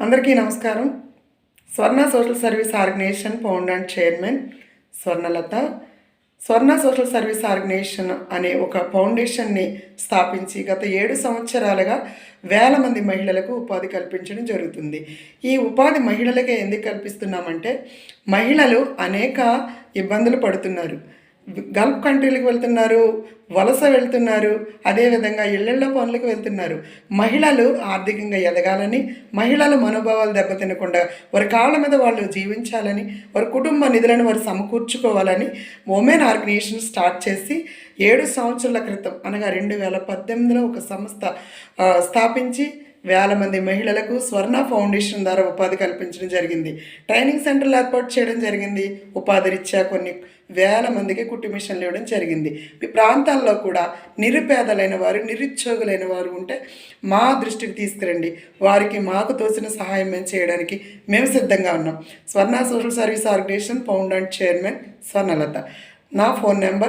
అందరికీ నమస్కారం. Swarna social service organisation founder and chairman Swarnalatha. Swarna social service organisation అనే ఒక ఫౌండేషన్ని స్థాపించి గత 7 సంవత్సరాలుగా వేల మంది మహిళలకు ఉపాధి కల్పించడం జరుగుతుంది. ఈ ఉపాధి మహిళలకే ఎందుకు కల్పిస్తున్నామంటే, మహిళలు అనేక ఇబ్బందులు పడుతున్నారు. గల్ఫ్ కంట్రీలకు వెళ్తున్నారు, వలస వెళ్తున్నారు, అదేవిధంగా ఇళ్లళ్ళ పనులకు వెళ్తున్నారు. మహిళలు ఆర్థికంగా ఎదగాలని, మహిళల మనోభావాలు దెబ్బతినకుండా వారి కాళ్ళ మీద వాళ్ళు జీవించాలని, వారి కుటుంబ నిధులను వారు సమకూర్చుకోవాలని ఉమెన్ ఆర్గనైజేషన్ స్టార్ట్ చేసి 7 సంవత్సరాల క్రితం అనగా 2018లో ఒక సంస్థ స్థాపించి వేల మంది మహిళలకు స్వర్ణ ఫౌండేషన్ ద్వారా ఉపాధి కల్పించడం జరిగింది. ట్రైనింగ్ సెంటర్లు ఏర్పాటు చేయడం జరిగింది. ఉపాధి రీత్యా కొన్ని వేల మందికి కుట్టు మిషన్లు ఇవ్వడం జరిగింది. ఈ ప్రాంతాల్లో కూడా నిరుపేదలైన వారు, నిరుద్యోగులైన వారు ఉంటే మా దృష్టికి తీసుకురండి, వారికి మాకు తోచిన సహాయం మేము చేయడానికి మేము సిద్ధంగా ఉన్నాం. Swarna social service organisation founder and chairman Swarnalatha. నా ఫోన్ నెంబర్